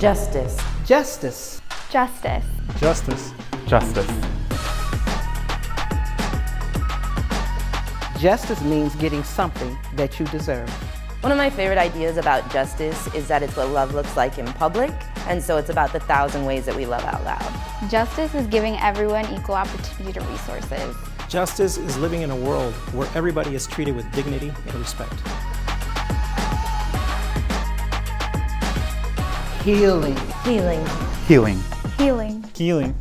Justice. Justice. Justice. Justice. Justice. Justice means getting something that you deserve. One of my favorite ideas about justice is that it's what love looks like in public, and so it's about the 1,000 ways that we love out loud. Justice is giving everyone equal opportunity to resources. Justice is living in a world where everybody is treated with dignity and respect. Healing. Healing. Healing. Healing. Healing.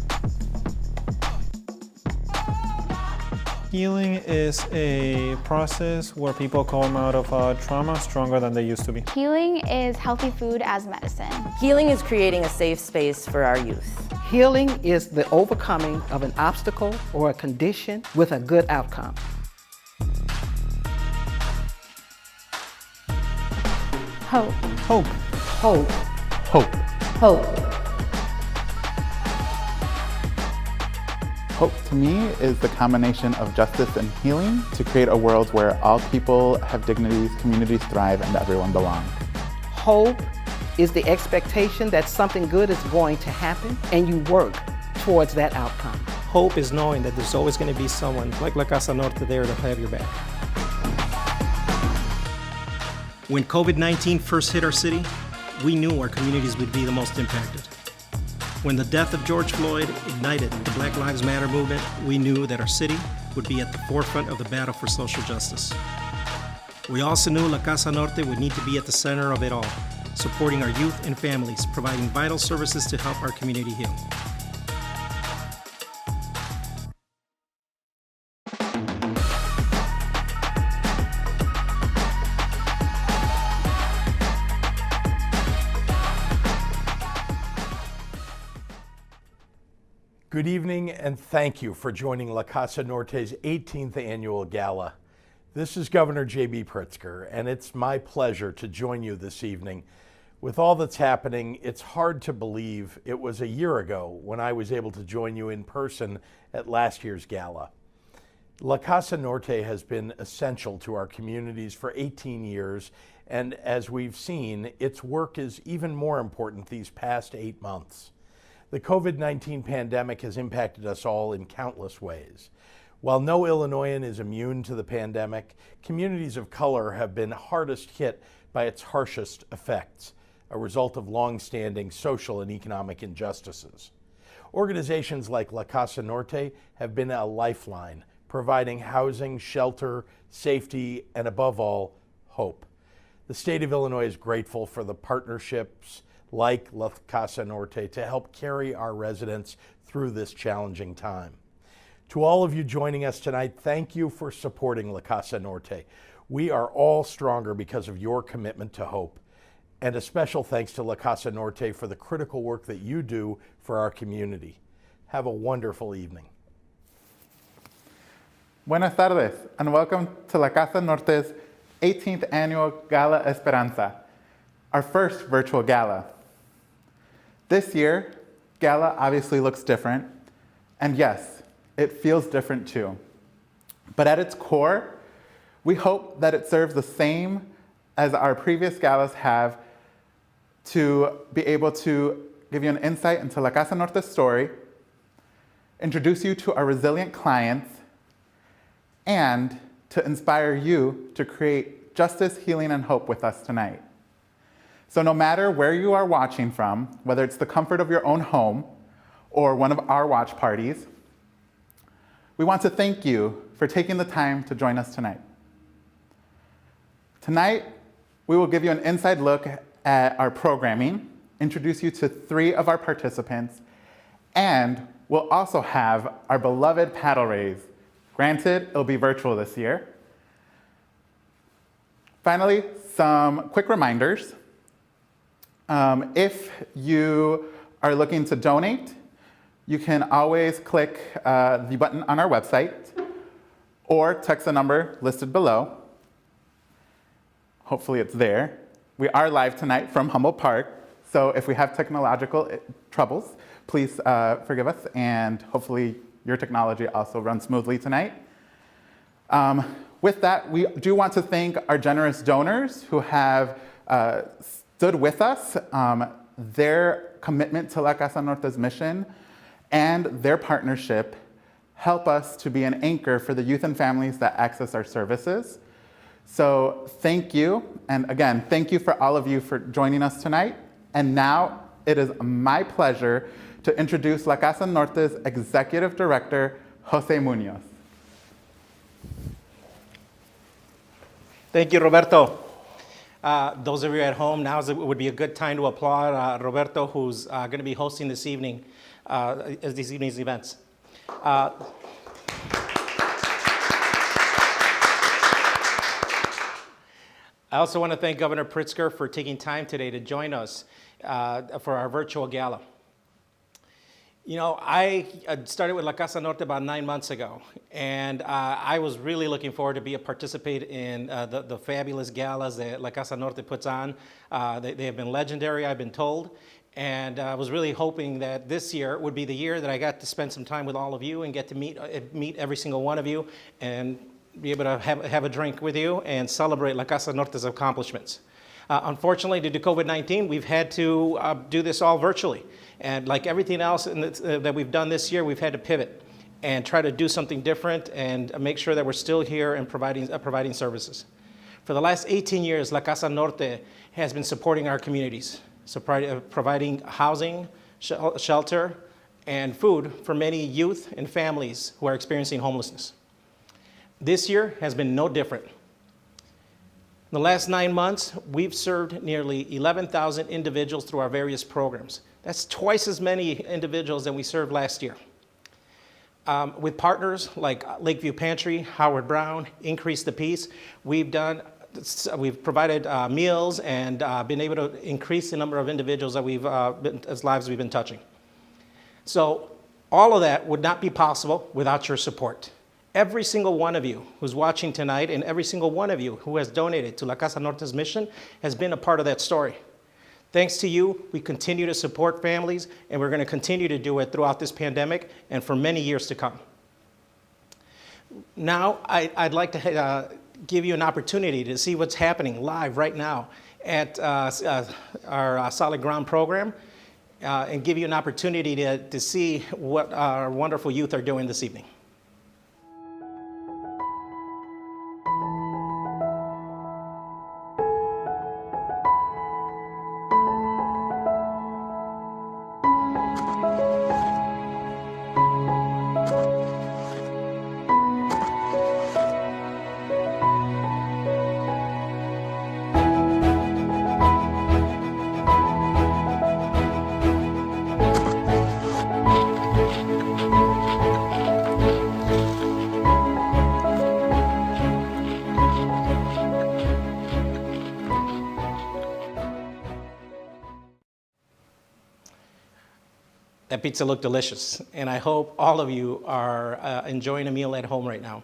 Healing is a process where people come out of trauma stronger than they used to be. Healing is healthy food as medicine. Healing is creating a safe space for our youth. Healing is the overcoming of an obstacle or a condition with a good outcome. Hope. Hope. Hope. Hope. Hope. Hope to me is the combination of justice and healing to create a world where all people have dignities, communities thrive, and everyone belongs. Hope is the expectation that something good is going to happen and you work towards that outcome. Hope is knowing that there's always going to be someone like La Casa Norte there to have your back. When COVID-19 first hit our city, we knew our communities would be the most impacted. When the death of George Floyd ignited the Black Lives Matter movement, we knew that our city would be at the forefront of the battle for social justice. We also knew La Casa Norte would need to be at the center of it all, supporting our youth and families, providing vital services to help our community heal. Good evening and thank you for joining La Casa Norte's 18th Annual Gala. This is Governor J.B. Pritzker, and it's my pleasure to join you this evening. With all that's happening, it's hard to believe it was a year ago when I was able to join you in person at last year's gala. La Casa Norte has been essential to our communities for 18 years, and as we've seen, its work is even more important these past 8 months. The COVID-19 pandemic has impacted us all in countless ways. While no Illinoisan is immune to the pandemic, communities of color have been hardest hit by its harshest effects, a result of long-standing social and economic injustices. Organizations like La Casa Norte have been a lifeline, providing housing, shelter, safety, and above all, hope. The state of Illinois is grateful for the partnerships like La Casa Norte to help carry our residents through this challenging time. To all of you joining us tonight, thank you for supporting La Casa Norte. We are all stronger because of your commitment to hope. And a special thanks to La Casa Norte for the critical work that you do for our community. Have a wonderful evening. Buenas tardes, and welcome to La Casa Norte's 18th Annual Gala Esperanza, our first virtual gala. This year, Gala obviously looks different, and yes, it feels different too. But at its core, we hope that it serves the same as our previous galas have to be able to give you an insight into La Casa Norte's story, introduce you to our resilient clients, and to inspire you to create justice, healing, and hope with us tonight. So no matter where you are watching from, whether it's the comfort of your own home or one of our watch parties, we want to thank you for taking the time to join us tonight. Tonight, we will give you an inside look at our programming, introduce you to 3 of our participants, and we'll also have our beloved paddle raise. Granted, it'll be virtual this year. Finally, some quick reminders. If you are looking to donate, you can always click the button on our website or text the number listed below. Hopefully it's there. We are live tonight from Humboldt Park, so if we have technological troubles, please forgive us, and hopefully your technology also runs smoothly tonight. With that, we do want to thank our generous donors who have stood with us their commitment to La Casa Norte's mission and their partnership help us to be an anchor for the youth and families that access our services. So thank you, and again, thank you for all of you for joining us tonight. And now it is my pleasure to introduce La Casa Norte's Executive Director, Jose Munoz. Thank you, Roberto. Those of you at home, now would be a good time to applaud Roberto, who's going to be hosting this evening, this evening's events. I also want to thank Governor Pritzker for taking time today to join us for our virtual gala. You know, I started with La Casa Norte about 9 months ago, and I was really looking forward to participate in the fabulous galas that La Casa Norte puts on. They have been legendary, I've been told, and I was really hoping that this year would be the year that I got to spend some time with all of you and get to meet every single one of you and be able to have a drink with you and celebrate La Casa Norte's accomplishments. Unfortunately, due to COVID-19, we've had to do this all virtually. And like everything else that we've done this year, we've had to pivot and try to do something different and make sure that we're still here and providing services. For the last 18 years, La Casa Norte has been supporting our communities, so providing housing, shelter, and food for many youth and families who are experiencing homelessness. This year has been no different. In the last 9 months, we've served nearly 11,000 individuals through our various programs. That's twice as many individuals than we served last year. With partners like Lakeview Pantry, Howard Brown, Increase the Peace, we've provided meals and been able to increase the number of individuals that lives we've been touching. So all of that would not be possible without your support. Every single one of you who's watching tonight and every single one of you who has donated to La Casa Norte's mission has been a part of that story. Thanks to you, we continue to support families, and we're going to continue to do it throughout this pandemic and for many years to come. Now, I'd like to give you an opportunity to see what's happening live right now at our Solid Ground program and give you an opportunity to see what our wonderful youth are doing this evening. That pizza looked delicious, and I hope all of you are enjoying a meal at home right now.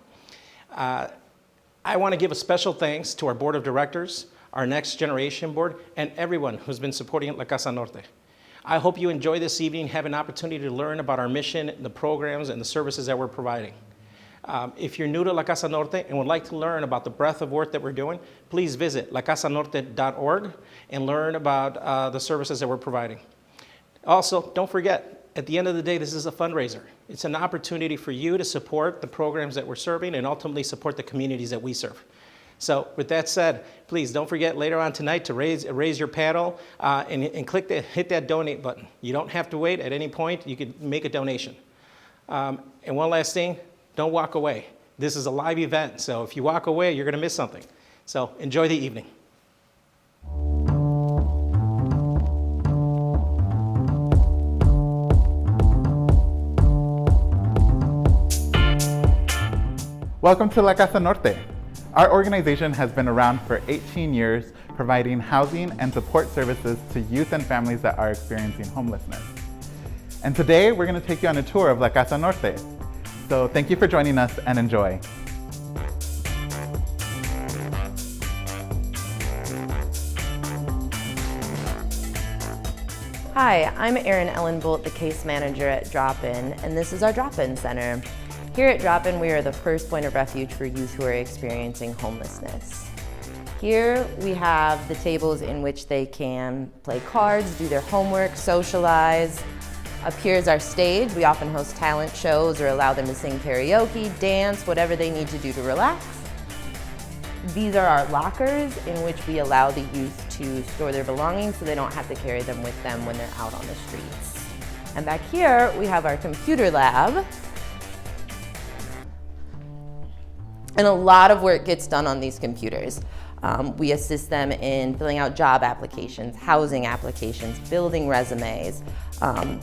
I want to give a special thanks to our board of directors, our next generation board, and everyone who's been supporting La Casa Norte. I hope you enjoy this evening, have an opportunity to learn about our mission, the programs, and the services that we're providing. If you're new to La Casa Norte and would like to learn about the breadth of work that we're doing, please visit lacasanorte.org and learn about the services that we're providing. Also, don't forget, at the end of the day, this is a fundraiser. It's an opportunity for you to support the programs that we're serving and ultimately support the communities that we serve. So with that said, please don't forget later on tonight to raise your paddle and hit that donate button. You don't have to wait at any point. You can make a donation. And one last thing, don't walk away. This is a live event, so if you walk away, you're going to miss something. So enjoy the evening. Welcome to La Casa Norte. Our organization has been around for 18 years, providing housing and support services to youth and families that are experiencing homelessness. And today, we're going to take you on a tour of La Casa Norte. So thank you for joining us and enjoy. Hi, I'm Erin Ellenbolt, the case manager at Drop-In, and this is our Drop-In Center. Here at Drop-In, we are the first point of refuge for youth who are experiencing homelessness. Here we have the tables in which they can play cards, do their homework, socialize. Up here is our stage. We often host talent shows or allow them to sing karaoke, dance, whatever they need to do to relax. These are our lockers in which we allow the youth to store their belongings so they don't have to carry them with them when they're out on the streets. And back here we have our computer lab. And a lot of work gets done on these computers. We assist them in filling out job applications, housing applications, building resumes,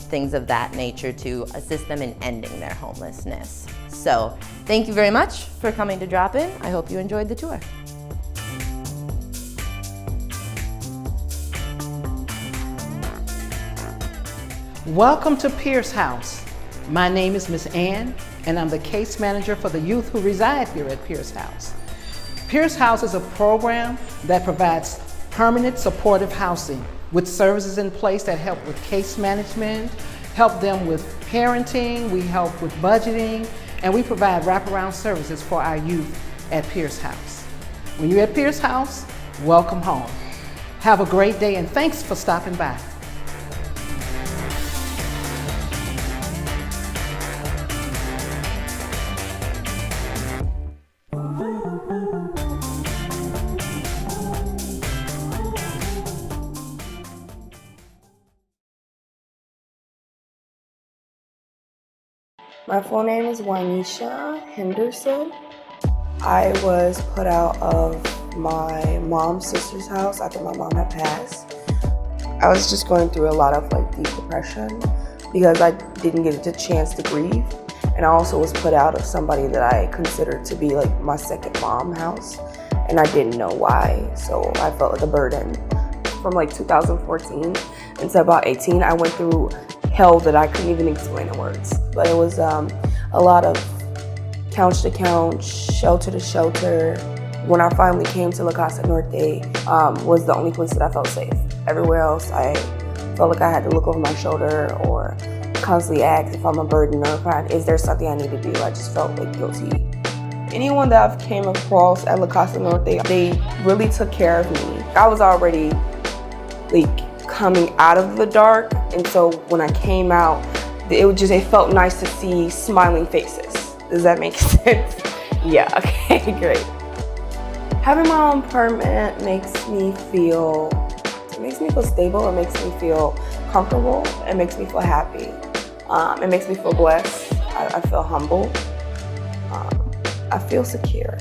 things of that nature to assist them in ending their homelessness. So thank you very much for coming to drop in. I hope you enjoyed the tour. Welcome to Pierce House. My name is Miss Ann, and I'm the case manager for the youth who reside here at Pierce House. Pierce House is a program that provides permanent supportive housing with services in place that help with case management, help them with parenting, we help with budgeting, and we provide wraparound services for our youth at Pierce House. When you're at Pierce House, welcome home. Have a great day and thanks for stopping by. My full name is Juanisha Henderson. I was put out of my mom's sister's house after my mom had passed. I was just going through a lot of deep depression because I didn't get a chance to grieve. And I also was put out of somebody that I considered to be my second mom house. And I didn't know why, so I felt like a burden. From 2014 until about 18, I went through hell that I couldn't even explain in words. But it was a lot of couch to couch, shelter to shelter. When I finally came to La Casa Norte, was the only place that I felt safe. Everywhere else, I felt like I had to look over my shoulder or constantly ask if I'm a burden or is there something I need to do. I just felt guilty. Anyone that I've came across at La Casa Norte, they really took care of me. I was already coming out of the dark, and so when I came out, it felt nice to see smiling faces. Does that make sense? Yeah, okay, great. Having my own apartment makes me feel stable, it makes me feel comfortable, it makes me feel happy, it makes me feel blessed, I feel humble, I feel secure.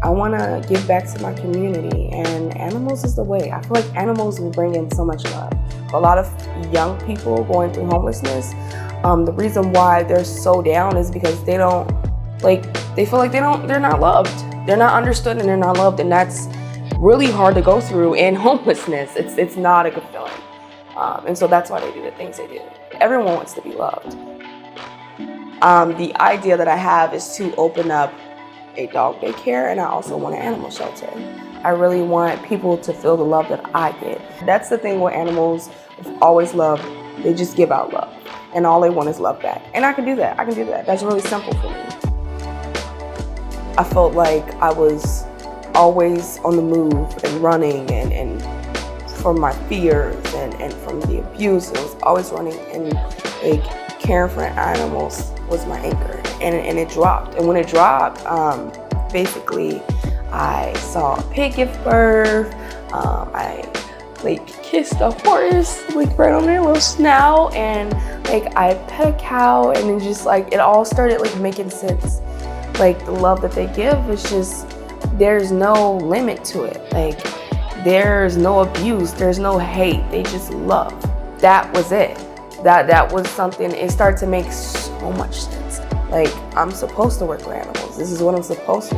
I want to give back to my community, and animals is the way. I feel like animals will bring in so much love. A lot of young people going through homelessness, the reason why they're so down is because they don't, they feel like they're not loved. They're not understood and they're not loved, and that's really hard to go through in homelessness. It's not a good feeling. And so that's why they do the things they do. Everyone wants to be loved. The idea that I have is to open up a dog daycare, and I also want an animal shelter. I really want people to feel the love that I get. That's the thing with animals, I've always loved, they just give out love. And all they want is love back. And I can do that, That's really simple for me. I felt like I was always on the move and running and from my fears and from the abuse. I was always running, and caring for animals was my anchor, and it dropped. And when it dropped, basically I saw a pig give birth, I kissed a horse right on their little snout, and I pet a cow, and then just it all started making sense. The love that they give is just, there's no limit to it. There's no abuse, there's no hate, they just love. That was it. That was something, it started to make so much sense. I'm supposed to work with animals. This is what I'm supposed to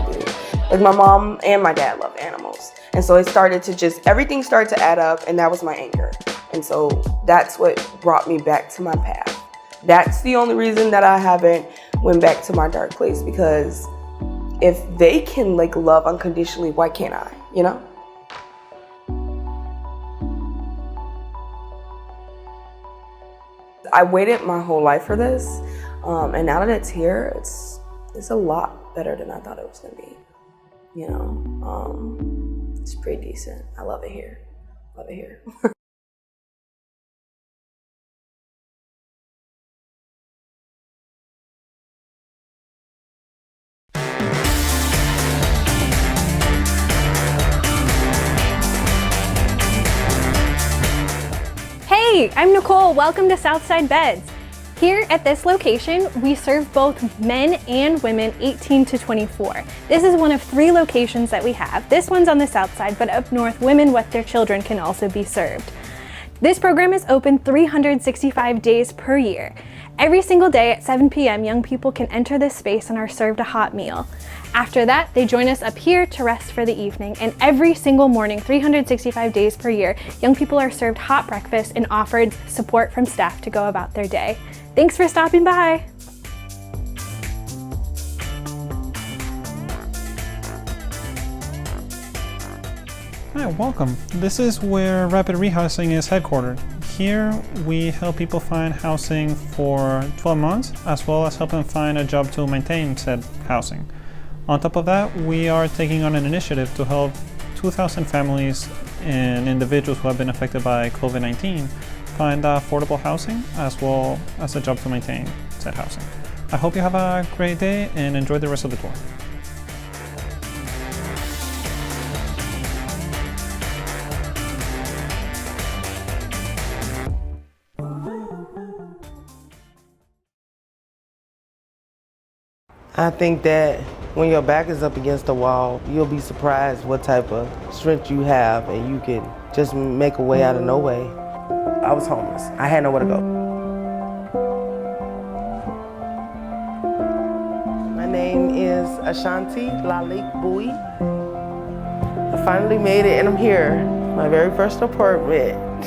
do. My mom and my dad love animals. And so it started to everything started to add up, and that was my anchor. And so that's what brought me back to my path. That's the only reason that I haven't went back to my dark place, because if they can love unconditionally, why can't I, I waited my whole life for this, and now that it's here, it's a lot better than I thought it was gonna be. It's pretty decent. I love it here. Love it here. Hey, I'm Nicole. Welcome to Southside Beds. Here at this location, we serve both men and women 18 to 24. This is one of 3 locations that we have. This one's on the south side, but up north, women with their children can also be served. This program is open 365 days per year. Every single day at 7 p.m., young people can enter this space and are served a hot meal. After that, they join us up here to rest for the evening, and every single morning, 365 days per year, young people are served hot breakfast and offered support from staff to go about their day. Thanks for stopping by. Hi, welcome. This is where Rapid Rehousing is headquartered. Here we help people find housing for 12 months, as well as help them find a job to maintain said housing. On top of that, we are taking on an initiative to help 2,000 families and individuals who have been affected by COVID-19 find affordable housing, as well as a job to maintain said housing. I hope you have a great day and enjoy the rest of the tour. I think that when your back is up against the wall, you'll be surprised what type of strength you have, and you can just make a way out of no way. I was homeless. I had nowhere to go. My name is Ashanti Lalik Bowie. I finally made it and I'm here. My very first apartment.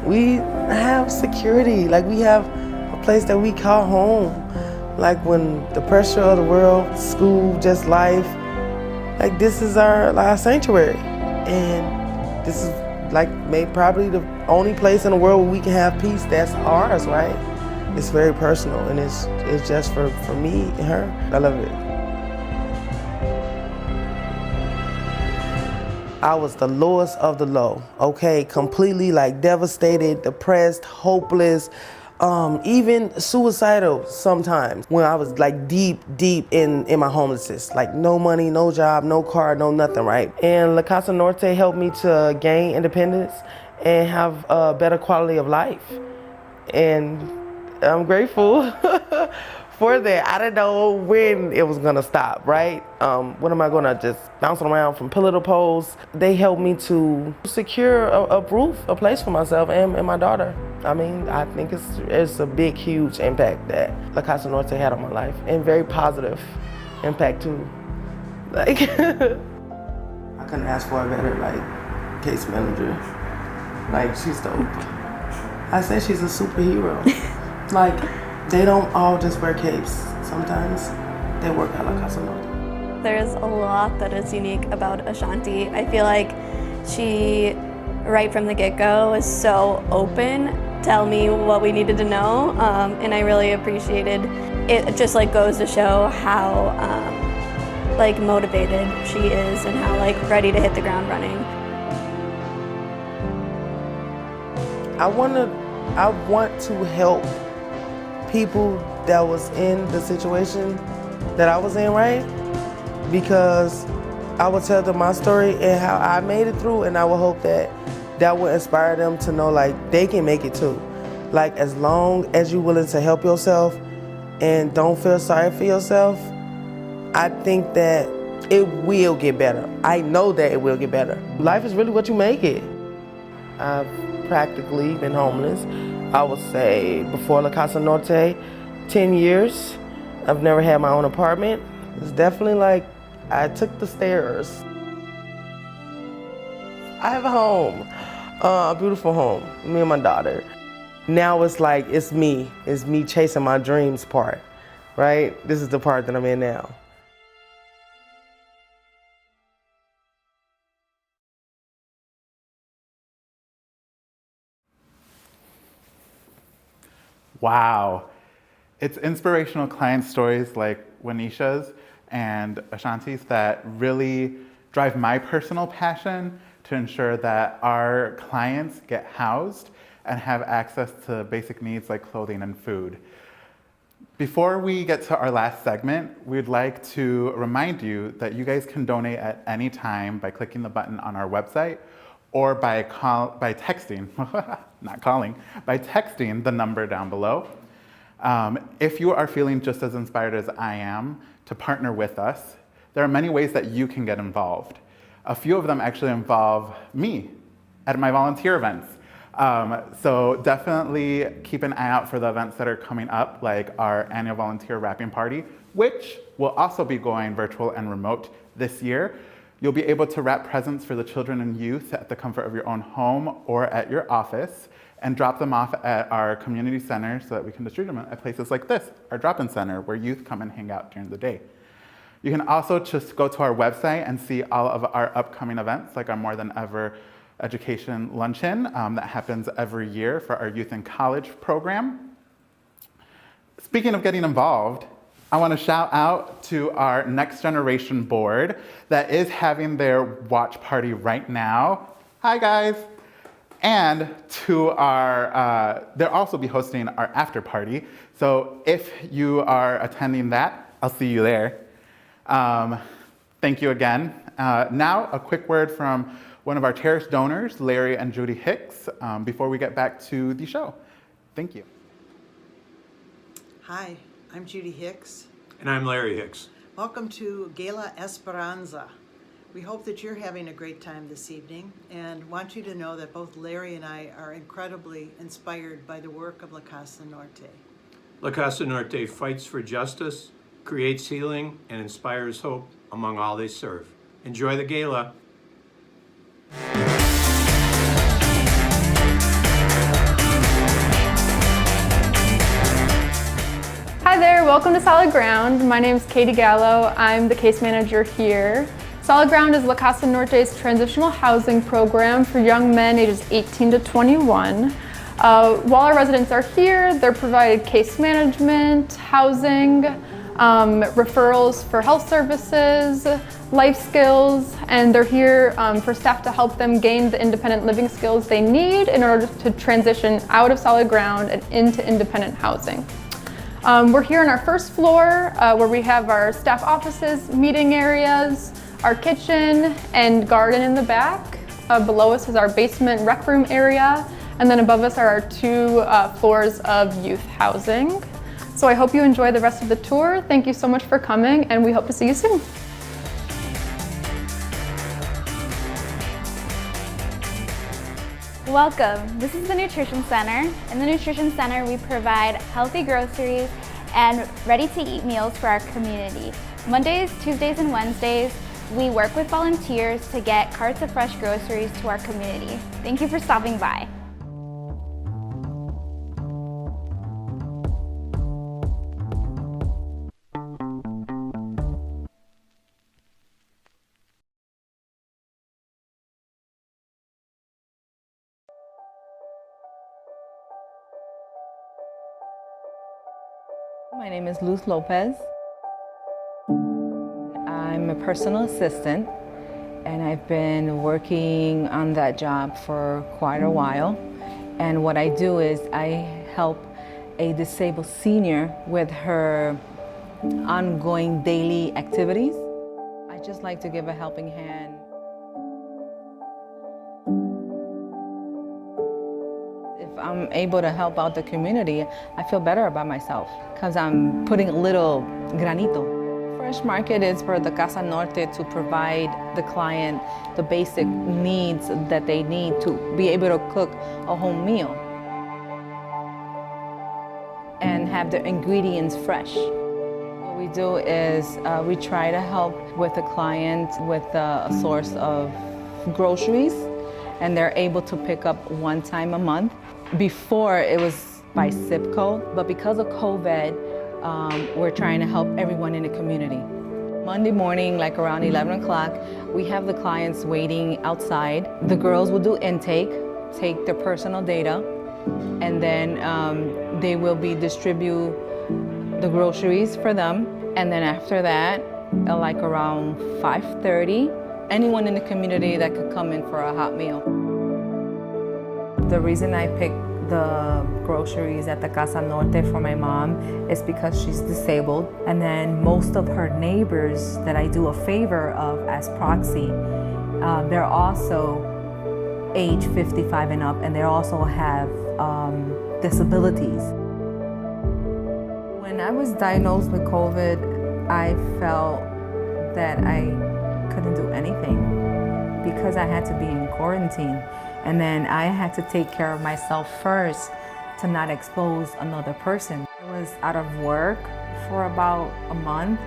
We have security, like we have a place that we call home. Like when the pressure of the world, school, just life, like this is our sanctuary. And this is like maybe probably the only place in the world where we can have peace that's ours, right? It's very personal and it's just for me and her. I love it. I was the lowest of the low, okay? Completely like devastated, depressed, hopeless, even suicidal sometimes when I was like deep in my homelessness. Like no money, no job, no car, no nothing, right? And La Casa Norte helped me to gain independence and have a better quality of life. And I'm grateful for that. I didn't know when it was gonna stop, right? When am I gonna just bounce around from pillar to post? They helped me to secure a roof, a place for myself and my daughter. I mean, I think it's a big, huge impact that La Casa Norte had on my life, and very positive impact too. Like, I couldn't ask for a better case manager. Like, she's dope. I say she's a superhero. Like, they don't all just wear capes. Sometimes they work at La Casa Norte. There's a lot that is unique about Ashanti. I feel like she, right from the get-go, was so open, tell me what we needed to know, and I really appreciated it. Just goes to show how motivated she is and how ready to hit the ground running. I want to help people that was in the situation that I was in, right? Because I would tell them my story and how I made it through, and I would hope that will inspire them to know they can make it too. As long as you're willing to help yourself and don't feel sorry for yourself, I think that it will get better. I know that it will get better. Life is really what you make it. I've practically been homeless, I would say, before La Casa Norte, 10 years. I've never had my own apartment. It's definitely I took the stairs. I have a home, a beautiful home, me and my daughter. Now it's me chasing my dreams part, right? This is the part that I'm in now. Wow. It's inspirational client stories like Wanisha's and Ashantis that really drive my personal passion to ensure that our clients get housed and have access to basic needs like clothing and food. Before we get to our last segment, we'd like to remind you that you guys can donate at any time by clicking the button on our website or by texting, not calling, by texting the number down below. If you are feeling just as inspired as I am to partner with us, there are many ways that you can get involved. A few of them actually involve me at my volunteer events. So definitely keep an eye out for the events that are coming up, like our annual volunteer wrapping party, which will also be going virtual and remote this year. You'll be able to wrap presents for the children and youth at the comfort of your own home or at your office and drop them off at our community center so that we can distribute them at places like this, our drop-in center, where youth come and hang out during the day. You can also just go to our website and see all of our upcoming events, like our More Than Ever Education Luncheon that happens every year for our youth and college program. Speaking of getting involved, I want to shout out to our Next Generation board that is having their watch party right now. Hi guys. And to our, they'll also be hosting our after party. So if you are attending that, I'll see you there. Thank you again. Now a quick word from one of our cherished donors, Larry and Judy Hicks, before we get back to the show. Thank you. Hi, I'm Judy Hicks. And I'm Larry Hicks. Welcome to Gala Esperanza. We hope that you're having a great time this evening and want you to know that both Larry and I are incredibly inspired by the work of La Casa Norte. La Casa Norte fights for justice, creates healing, and inspires hope among all they serve. Enjoy the gala. Hi there, welcome to Solid Ground. My name is Katie Gallo. I'm the case manager here. Solid Ground is La Casa Norte's transitional housing program for young men ages 18 to 21. While our residents are here, they're provided case management, housing, referrals for health services, life skills, and they're here for staff to help them gain the independent living skills they need in order to transition out of Solid Ground and into independent housing. We're here on our first floor where we have our staff offices, meeting areas, our kitchen and garden in the back. Below us is our basement rec room area, and then above us are our two floors of youth housing. So I hope you enjoy the rest of the tour. Thank you so much for coming, and we hope to see you soon. Welcome. This is the Nutrition Center. In the Nutrition Center, we provide healthy groceries and ready-to-eat meals for our community. Mondays, Tuesdays, and Wednesdays, we work with volunteers to get carts of fresh groceries to our community. Thank you for stopping by. My name is Luz Lopez. I'm a personal assistant, and I've been working on that job for quite a while. And what I do is I help a disabled senior with her ongoing daily activities. I just like to give a helping hand. If I'm able to help out the community, I feel better about myself because I'm putting a little granito. Fresh Market is for the Casa Norte to provide the client the basic needs that they need to be able to cook a home meal and have the ingredients fresh. What we do is we try to help with the client with a source of groceries, and they're able to pick up one time a month. Before it was by zip code, but because of COVID, we're trying to help everyone in the community. Monday morning, like around 11 o'clock, we have the clients waiting outside. The girls will do intake, take their personal data, and then they will be distribute the groceries for them. And then after that, at like around 5:30. Anyone in the community that could come in for a hot meal. The reason I picked the groceries at the Casa Norte for my mom is because she's disabled. And then most of her neighbors that I do a favor of as proxy, they're also age 55 and up, and they also have disabilities. When I was diagnosed with COVID, I felt that I couldn't do anything because I had to be in quarantine. And then I had to take care of myself first to not expose another person. I was out of work for about a month,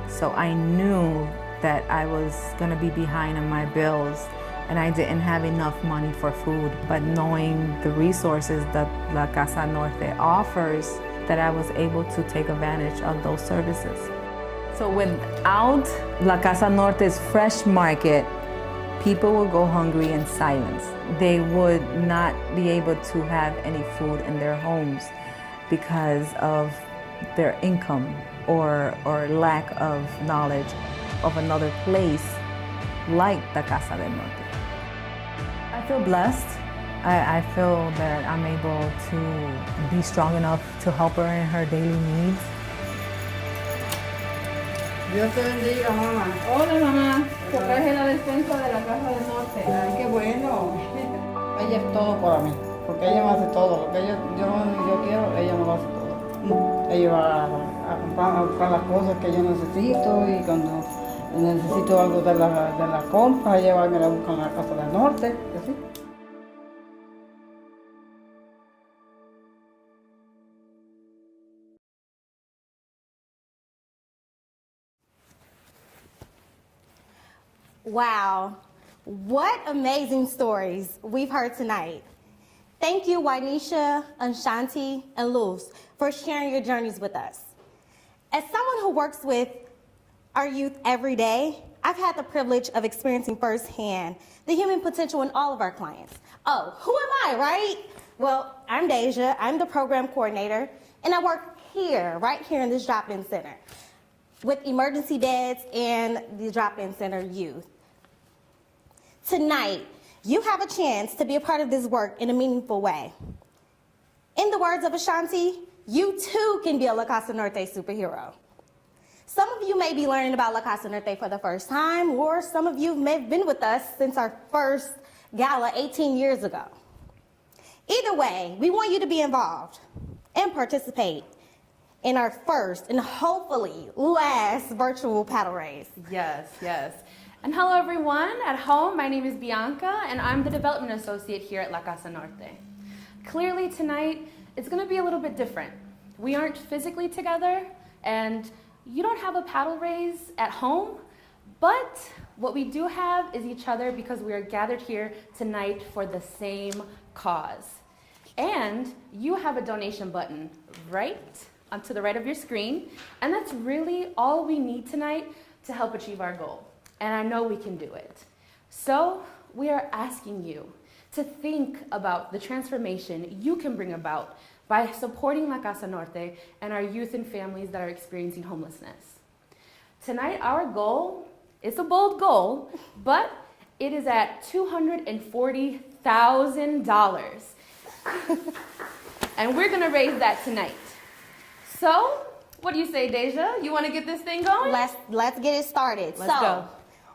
so I knew that I was gonna be behind on my bills and I didn't have enough money for food. But knowing the resources that La Casa Norte offers, that I was able to take advantage of those services. So without La Casa Norte's fresh market, people will go hungry in silence. They would not be able to have any food in their homes because of their income or lack of knowledge of another place like the Casa del Norte. I feel blessed. I feel that I'm able to be strong enough to help her in her daily needs. Dios te bendiga, mamá. Hola, mamá. Te traje la despensa de la Casa del Norte. Ay, qué bueno. Ella es todo para mí, porque ella me hace todo. Lo que yo quiero, ella me lo hace todo. Ella va a buscar las cosas que yo necesito y cuando necesito algo de la compra, ella va y me la busca en la Casa del Norte. ¿Así? Wow, what amazing stories we've heard tonight. Thank you, Wainisha, Ashanti, and Luz, for sharing your journeys with us. As someone who works with our youth every day, I've had the privilege of experiencing firsthand the human potential in all of our clients. Oh, who am I, right? Well, I'm Deja, I'm the program coordinator, and I work here, right here in this drop-in center, with emergency beds and the drop-in center youth. Tonight, you have a chance to be a part of this work in a meaningful way. In the words of Ashanti, you too can be a La Casa Norte superhero. Some of you may be learning about La Casa Norte for the first time, or some of you may have been with us since our first gala 18 years ago. Either way, we want you to be involved and participate in our first and hopefully last virtual paddle race. Yes, yes. And hello everyone at home, my name is Bianca and I'm the Development Associate here at La Casa Norte. Clearly tonight, it's gonna be a little bit different. We aren't physically together and you don't have a paddle race at home, but what we do have is each other because we are gathered here tonight for the same cause. And you have a donation button right to the right of your screen, and that's really all we need tonight to help achieve our goal. And I know we can do it. So we are asking you to think about the transformation you can bring about by supporting La Casa Norte and our youth and families that are experiencing homelessness. Tonight, our goal is a bold goal, but it is at $240,000. And we're gonna raise that tonight. So, what do you say, Deja? You wanna get this thing going? Let's get it started. Let's go.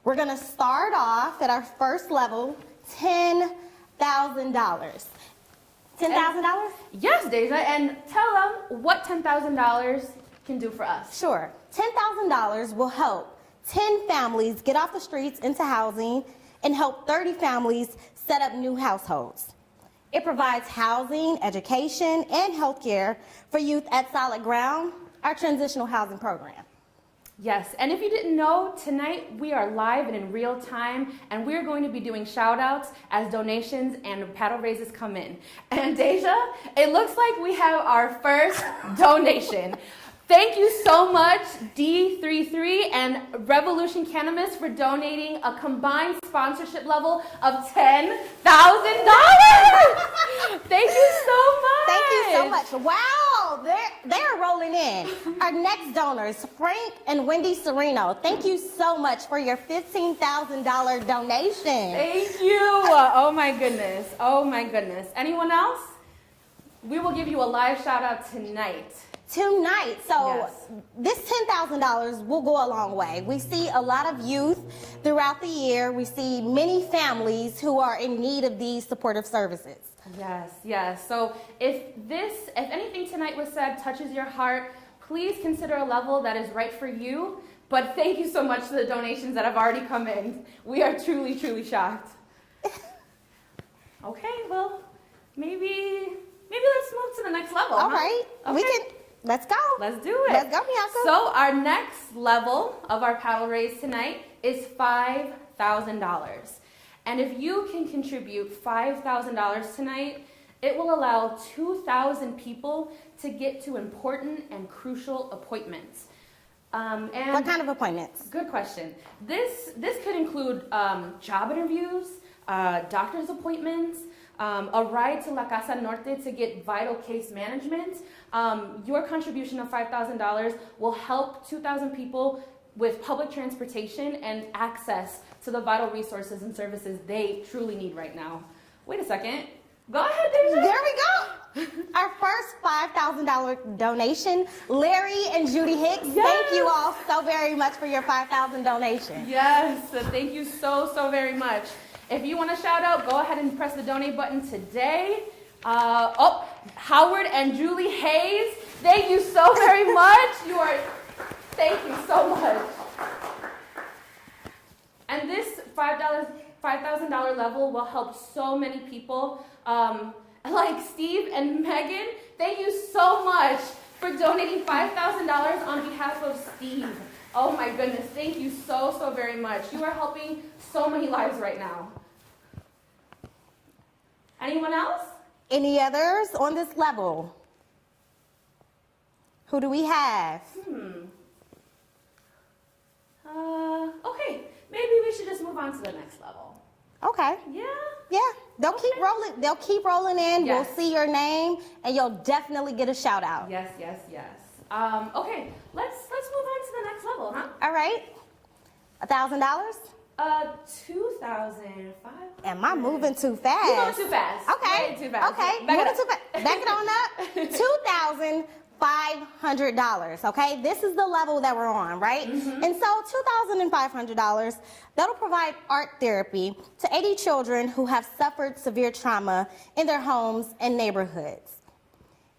We're gonna start off at our first level, $10,000. $10,000? Yes, Deja, and tell them what $10,000 can do for us. Sure. $10,000 will help 10 families get off the streets into housing and help 30 families set up new households. It provides housing, education, and healthcare for youth at Solid Ground, our transitional housing program. Yes, and if you didn't know, tonight we are live and in real time, and we're going to be doing shout outs as donations and paddle raises come in. And Deja, it looks like we have our first donation. Thank you so much, D33 and Revolution Cannabis, for donating a combined sponsorship level of $10,000. Thank you so much. Thank you so much. Wow, Oh, they're rolling in. Our next donors, Frank and Wendy Sereno. Thank you so much for your $15,000 donation. Thank you. Oh my goodness. Oh my goodness. Anyone else? We will give you a live shout out tonight. Tonight. So Yes. this $10,000 will go a long way. We see a lot of youth throughout the year. We see many families who are in need of these supportive services. Yes, yes. So if anything tonight was said touches your heart, please consider a level that is right for you. But thank you so much for the donations that have already come in. We are truly, truly shocked. Okay, well, maybe let's move to the next level. All huh? right. Okay. Let's go. Let's do it. Let's go, Bianca. So our next level of our paddle raise tonight is $5,000. And if you can contribute $5,000 tonight, it will allow 2,000 people to get to important and crucial appointments. And What kind of appointments? Good question. This could include job interviews, doctor's appointments, a ride to La Casa Norte to get vital case management. Your contribution of $5,000 will help 2,000 people with public transportation and access to the vital resources and services they truly need right now. Wait a second. Go ahead, Deja. There we go. Our first $5,000 donation, Larry and Judy Hicks. Yes. Thank you all so very much for your $5,000 donation. Yes, thank you so very much. If you want to shout out, go ahead and press the donate button today. Howard and Julie Hayes, thank you so very much. Thank you so much. And this $5,000 level will help so many people, like Steve and Megan. Thank you so much for donating $5,000 on behalf of Steve. Oh my goodness, thank you so very much. You are helping so many lives right now. Anyone else? Any others on this level? Who do we have? Okay, maybe we should just move on to the next level. Okay. Yeah? Yeah. They'll keep rolling. They'll keep rolling in. Yes. We'll see your name, and you'll definitely get a shout out. Yes. Okay, let's move on to the next level, huh? All right. $1,000. 2,005. Am I moving too fast? You're going too fast. Okay. Way too fast. Okay. Back it Moving up. too fast. Back it on up. $2,500. Okay. This is the level that we're on, right? Mm-hmm. And so $2,500. That'll provide art therapy to 80 children who have suffered severe trauma in their homes and neighborhoods.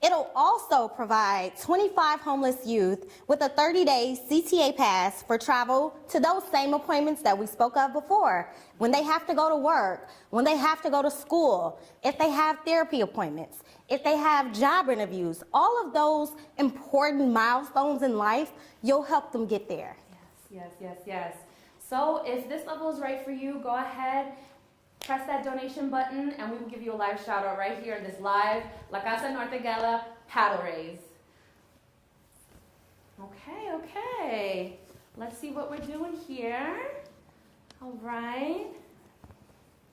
It'll also provide 25 homeless youth with a 30-day CTA pass for travel to those same appointments that we spoke of before. When they have to go to work, when they have to go to school, if they have therapy appointments, if they have job interviews, all of those important milestones in life, you'll help them get there. Yes. So if this level is right for you, go ahead, press that donation button, and we will give you a live shout out right here in this live La Casa Norte Gala paddle raise. Okay. Let's see what we're doing here. All right.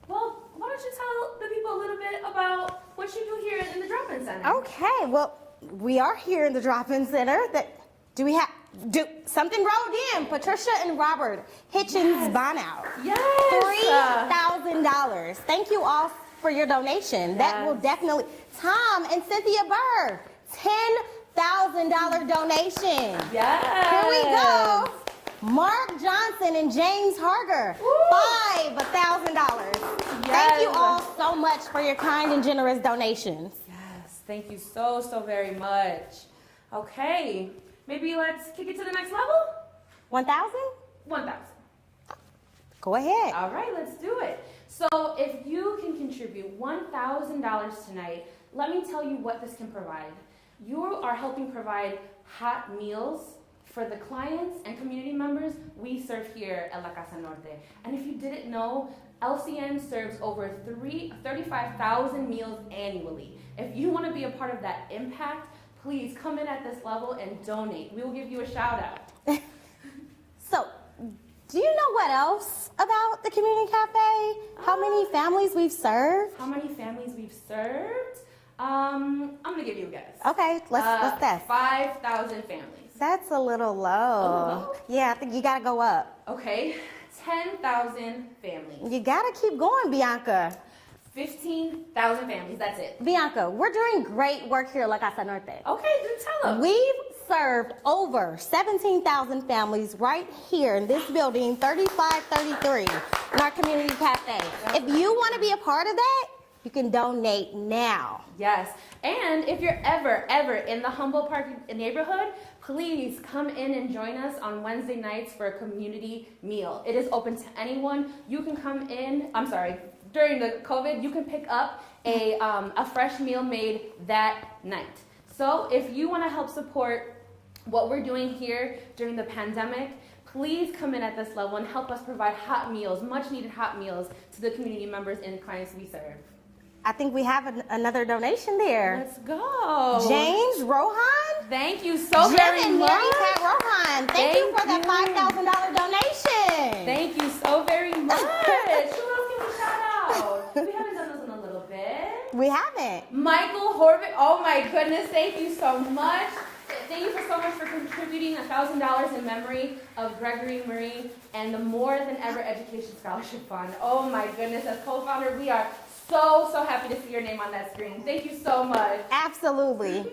Well, why don't you tell the people a little bit about what you do here in the drop-in center? Okay, well, we are here in the drop-in center. Something rolled in. Patricia and Robert Hitchens Bonout. Yes. $3,000. Thank you all for your donation. Yes. That will definitely. Tom and Cynthia Burr, $10,000 donation. Yes. Here we go. Mark Johnson and James Harger, $5,000. Thank you all so much for your kind and generous donations. Yes, thank you so very much. Okay, maybe let's kick it to the next level? 1,000? 1,000. Go ahead. All right, let's do it. So if you can contribute $1,000 tonight, let me tell you what this can provide. You are helping provide hot meals for the clients and community members we serve here at La Casa Norte. And if you didn't know, LCN serves over 35,000 meals annually. If you want to be a part of that impact, please come in at this level and donate. We will give you a shout out. So, do you know what else about the community cafe? How many families we've served? How many families we've served? I'm gonna give you a guess. Okay, let's guess. 5,000 families. That's a little low. Yeah, I think you gotta go up. Okay, 10,000 families. You gotta keep going, Bianca. 15,000 families, that's it. Bianca, we're doing great work here at La Casa Norte. Okay, then tell them. We've served over 17,000 families right here in this building, 3533, in our community cafe. If you want to be a part of that, you can donate now. Yes, and if you're ever in the Humboldt Park neighborhood, please come in and join us on Wednesday nights for a community meal. It is open to anyone. You can come in, during the COVID, you can pick up a fresh meal made that night. So if you want to help support what we're doing here during the pandemic, please come in at this level and help us provide hot meals, much needed hot meals to the community members and clients we serve. I think we have another donation there. Let's go. James Rohan? Thank you so very and much. Mary Pat Rohan, thank you for that $5,000 donation. Thank you so very much. Who else can we shout out? We haven't done those in a little bit. We haven't. Michael Horvick, oh my goodness, thank you so much. Thank you so much for contributing $1,000 in memory of Gregory Marie and the More Than Ever Education Scholarship Fund. Oh my goodness, as co-founder, we are so happy to see your name on that screen. Thank you so much. Absolutely.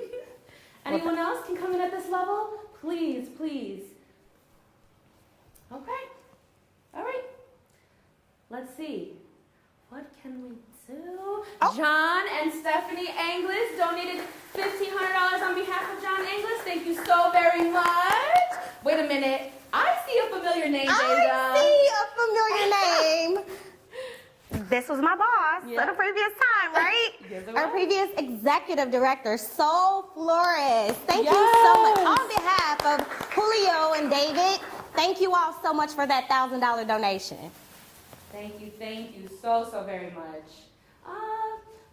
Anyone else can come in at this level? Please. Okay. All right. Let's see. What can we do? John and Stephanie Anglis donated $1,500 on behalf of John Anglis. Thank you so very much. Wait a minute. I see a familiar name, Deja. I see a familiar name. This was my boss at the previous time, right? Yes, it Our was. previous executive director, Sol Flores. Thank you so much. On behalf of Julio and David, thank you all so much for that $1,000 donation. Thank you so very much.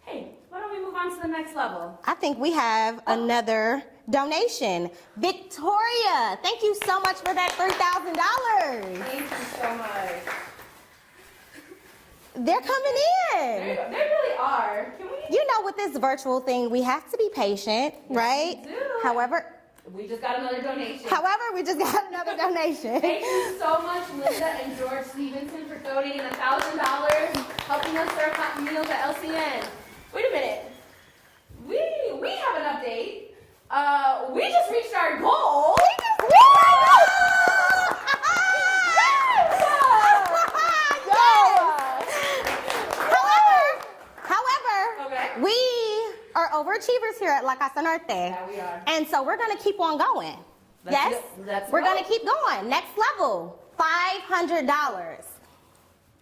Hey, why don't we move on to the next level? I think we have another donation. Victoria, thank you so much for that $3,000. Thank you so much. They're coming in. They really are. Can we? You know, with this virtual thing, we have to be patient, right? We do. However, we just got another donation. Thank you so much, Linda and George Stevenson, for donating $1,000, helping us serve hot meals at LCN. Wait a minute. We have an update. We just reached our goal. We are overachievers here at La Casa Norte. Yeah, we are. And so we're going to keep on going. We're going to keep going. Next level, $500.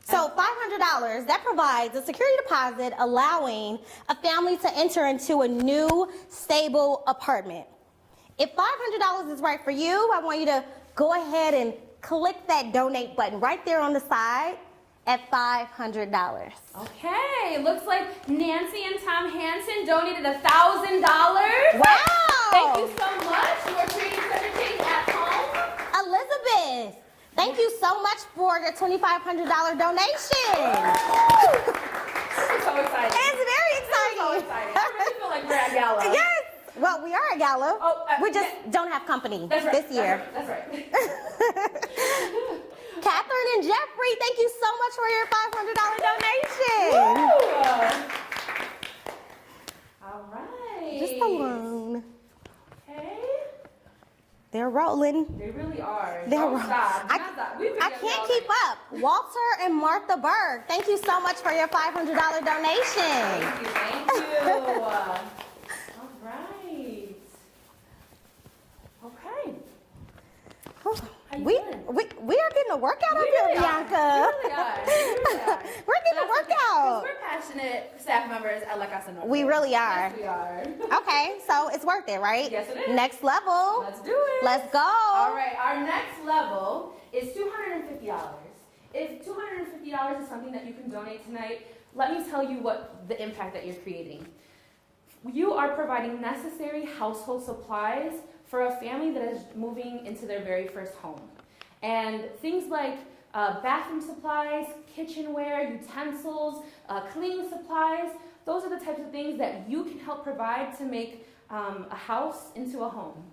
So $500, that provides a security deposit allowing a family to enter into a new, stable apartment. If $500 is right for you, I want you to go ahead and click that donate button right there on the side at $500. Okay, looks like Nancy and Tom Hansen donated $1,000. Wow! Thank you so much. You are creating such a change at home. Elizabeth, thank you so much for your $2,500 donation. I'm so excited. It's very exciting. I'm so excited. I really feel like we're at Gala. Yes. Well, we are at Gala. We just don't have company this year. That's right. Catherine and Jeffrey, thank you so much for your $500 donation. All right. Just a loan. Okay. They're rolling. They really are. They're Don't rolling. stop. I can't keep up. Walter and Martha Berg, thank you so much for your $500 donation. Thank you. All right. Okay. We are getting a workout up here, Bianca. We really are. We're getting a workout. We're passionate staff members at La Casa Norte. We really are. Yes, we are. Okay, so it's worth it, right? Yes, it is. Next level. Let's do it. Let's go. All right, our next level is $250. If $250 is something that you can donate tonight, let me tell you what the impact that you're creating. You are providing necessary household supplies for a family that is moving into their very first home. And things like bathroom supplies, kitchenware, utensils, cleaning supplies, those are the types of things that you can help provide to make a house into a home.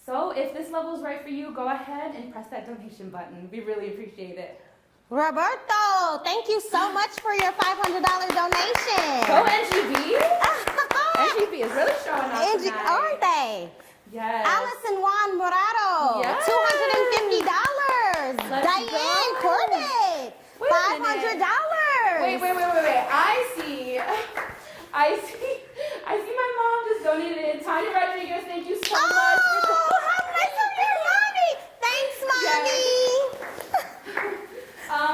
So if this level is right for you, go ahead and press that donation button. We really appreciate it. Roberto, thank you so much for your $500 donation. Go NGB. NGB is really showing up tonight. Aren't they? Yes. Allison Juan Morado, Yes. $250. Let's Diane go. Corbett, $500. Wait. I see my mom just donated. Tanya Rodriguez, thank you so much. Oh, how nice of your mommy. Thanks, mommy.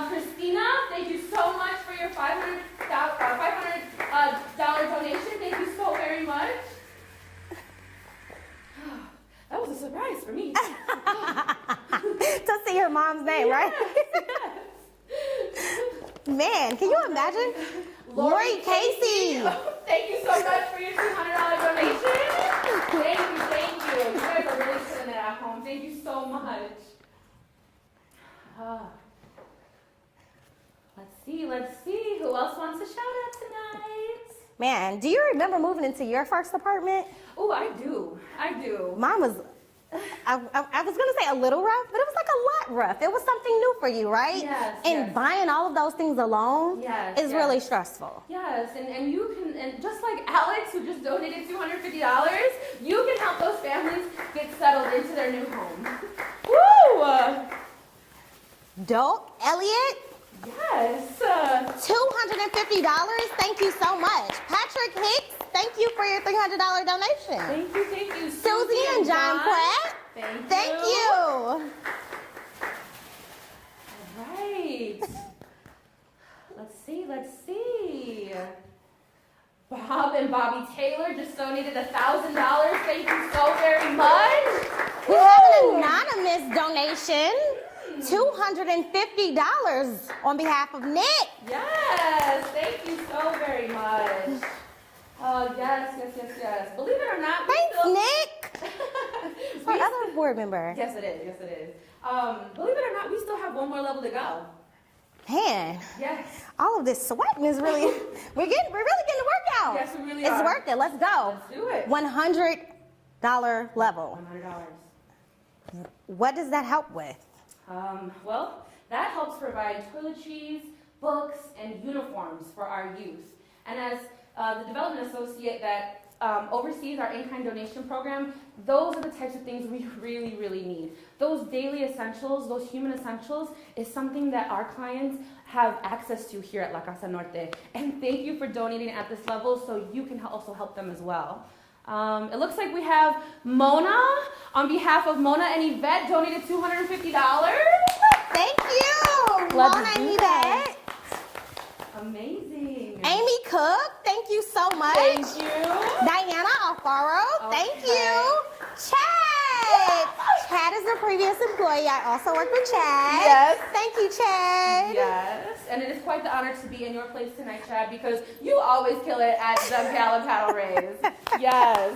Christina, thank you so much for your $500 donation. Thank you so very much. That was a surprise for me. To see her mom's name, right? Man, can you imagine? Lori Casey. Thank you so much for your $200 donation. Thank you. You guys are really putting it at home. Thank you so much. Let's see. Who else wants a shout out tonight? Man, do you remember moving into your first apartment? Oh, I do. Mine was, I was going to say a little rough, but it was like a lot rough. It was something new for you, right? Yes. And buying all of those things alone is really stressful. Yes, and you can, and just like Alex, who just donated $250, you can help those families get settled into their new home. Woo! Dope, Elliot? Yes. $250. Thank you so much. Patrick Hicks, thank you for your $300 donation. Thank you. Susie and John Pratt. Thank you. All right. Let's see. Bob and Bobby Taylor just donated $1,000. Thank you so very much. We have an anonymous donation. $250 on behalf of Nick. Yes, thank you so very much. Yes. Believe it or not, Nick. Our other board member. Yes, it is. Believe it or not, we still have one more level to go. Man. Yes. All of this sweating is really, we're really getting the work out. Yes, we really it's are. It's worth it. Let's go. Let's do it. $100 level. $100. What does that help with? Well, that helps provide toiletries, books, and uniforms for our youth. And as the development associate that oversees our in-kind donation program, those are the types of things we really, really need. Those daily essentials, those human essentials, is something that our clients have access to here at La Casa Norte. And thank you for donating at this level so you can also help them as well. It looks like we have Mona, on behalf of Mona and Yvette, donated $250. Thank you, Mona and Yvette. Amazing. Amy Cook, thank you so much. Thank you. Diana Alfaro, thank you. Chad. Chad is a previous employee. I also work with Chad. Yes. Thank you, Chad. Yes. And it is quite the honor to be in your place tonight, Chad, because you always kill it at the Gala Paddle Raise. Yes.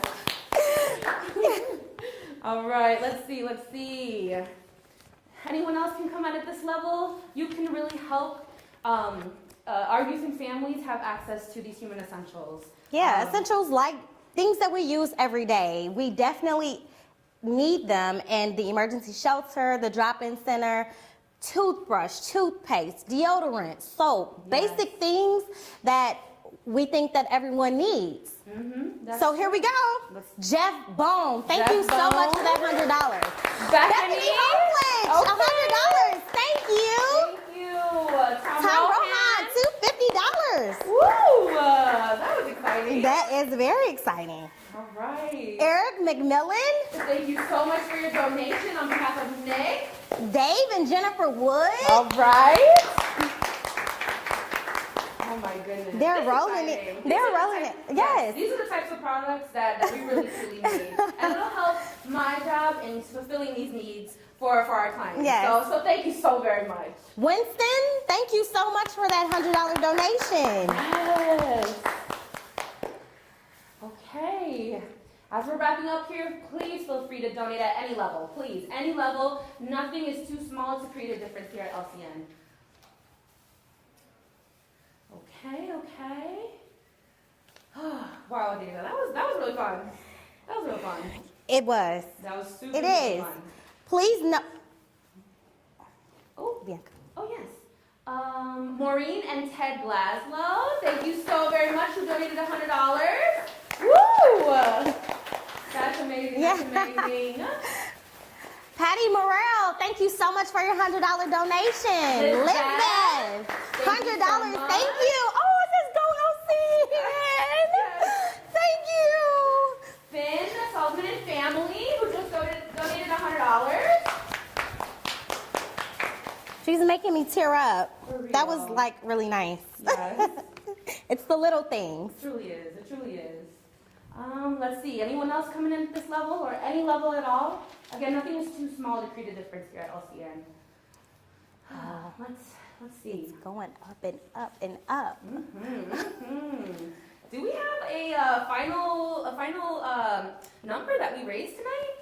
All right, let's see. Anyone else can come out at this level? You can really help our youth and families have access to these human essentials. Yeah, essentials like things that we use every day. We definitely need them in the emergency shelter, the drop-in center, toothbrush, toothpaste, deodorant, soap, basic things that we think that everyone needs. So here we go. Jeff Bone, thank you so much for that $100. Bethany Hopeland, $100. Thank you. Tom Rohan, $250. Woo! That was exciting. That is very exciting. All right. Eric McMillan. Thank you so much for your donation on behalf of Nick. Dave and Jennifer Wood. All right. Oh my goodness. They're rolling it. Yes. These are the types of products that we really, truly need. And it'll help my job in fulfilling these needs for our clients. Yes. So thank you so very much. Winston, thank you so much for that $100 donation. Yes. Okay. As we're wrapping up here, please feel free to donate at any level. Please, any level. Nothing is too small to create a difference here at LCN. Okay. Wow, Dana, that was really fun. That was real fun. It was. That was super, It super is. fun. Please no. Oh, Bianca. Oh, yes. Maureen and Ted Glaslow, thank you so very much who donated $100. Woo! That's amazing. Yeah. That's amazing. Patty Morrell, thank you so much for your $100 donation. Lisbeth, $100. Thank you. Oh, it says go LC. Thank you. Finn, Sullivan and family, who just donated $100. She's making me tear up. That was like really nice. Yes. It's the little things. It truly is. It truly is. Let's see. Anyone else coming in at this level or any level at all? Again, nothing is too small to create a difference here at LCN. Let's see. It's going up and up and up. Do we have a final number that we raised tonight?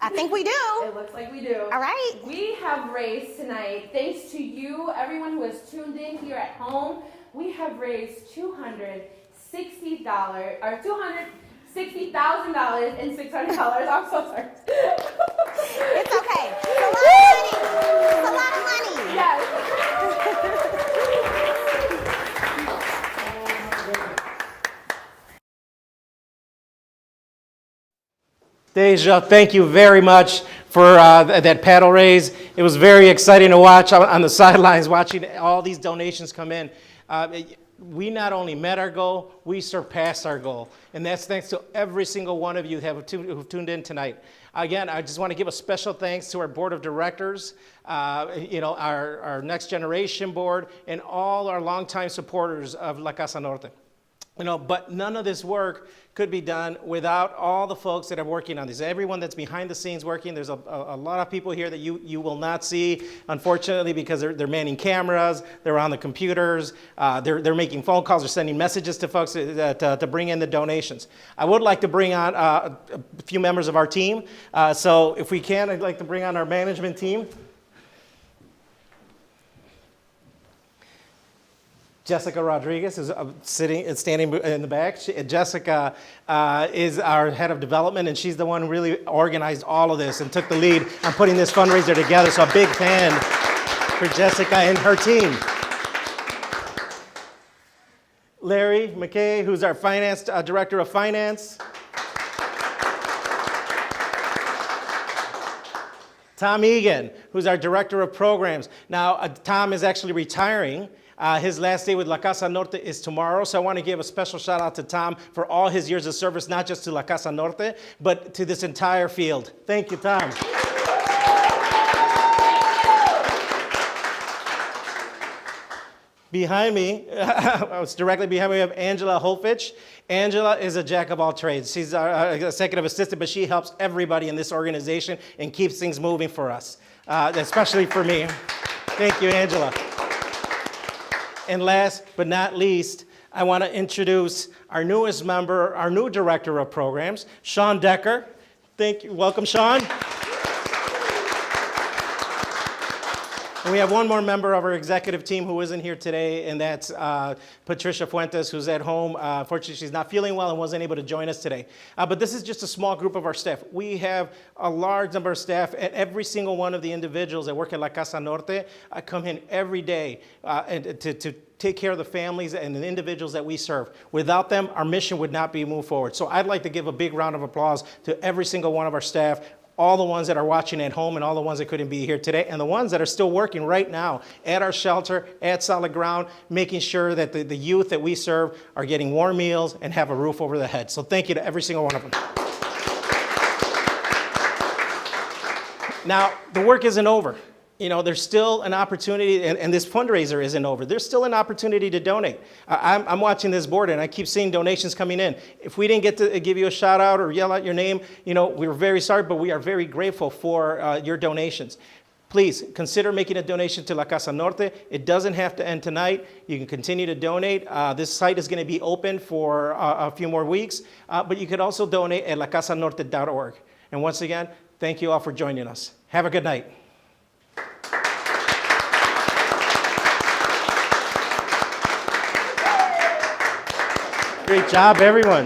I think we do. It looks like we do. All right. We have raised tonight, thanks to you, everyone who has tuned in here at home, we have raised $260,000 and $600. I'm so sorry. It's okay. It's a lot of money. It's a lot of money. Yes. Deja, thank you very much for that paddle raise. It was very exciting to watch on the sidelines, watching all these donations come in. We not only met our goal, we surpassed our goal. And that's thanks to every single one of you who've tuned in tonight. Again, I just want to give a special thanks to our board of directors, our next generation board, and all our longtime supporters of La Casa Norte. But none of this work could be done without all the folks that are working on this. Everyone that's behind the scenes working. There's a lot of people here that you will not see, unfortunately, because they're manning cameras, they're on the computers, they're making phone calls, they're sending messages to folks to bring in the donations. I would like to bring on a few members of our team. So if we can, I'd like to bring on our management team. Jessica Rodriguez is standing in the back. Jessica is our head of development, and she's the one who really organized all of this and took the lead on putting this fundraiser together. So a big hand for Jessica and her team. Larry McKay, who's our director of finance. Tom Egan, who's our director of programs. Now, Tom is actually retiring. His last day with La Casa Norte is tomorrow, so I want to give a special shout out to Tom for all his years of service, not just to La Casa Norte, but to this entire field. Thank you, Tom. Behind me, directly behind me, we have Angela Holfitch. Angela is a jack of all trades. She's our executive assistant, but she helps everybody in this organization and keeps things moving for us, especially for me. Thank you, Angela. And last but not least, I want to introduce our newest member, our new director of programs, Sean Decker. Thank you. Welcome, Sean. And we have one more member of our executive team who isn't here today, and that's Patricia Fuentes, who's at home. Unfortunately, she's not feeling well and wasn't able to join us today. But this is just a small group of our staff. We have a large number of staff, and every single one of the individuals that work at La Casa Norte come in every day and to take care of the families and the individuals that we serve. Without them, our mission would not be moved forward. So I'd like to give a big round of applause to every single one of our staff, all the ones that are watching at home and all the ones that couldn't be here today, and the ones that are still working right now at our shelter, at Solid Ground, making sure that the youth that we serve are getting warm meals and have a roof over their head. So thank you to every single one of them. Now, the work isn't over. There's still an opportunity, and this fundraiser isn't over. There's still an opportunity to donate. I'm watching this board, and I keep seeing donations coming in. If we didn't get to give you a shout out or yell out your name, we're very sorry, but we are very grateful for your donations. Please consider making a donation to La Casa Norte. It doesn't have to end tonight. You can continue to donate. This site is going to be open for a few more weeks, but you could also donate at lacasanorte.org. And once again, thank you all for joining us. Have a good night. Great job, everyone.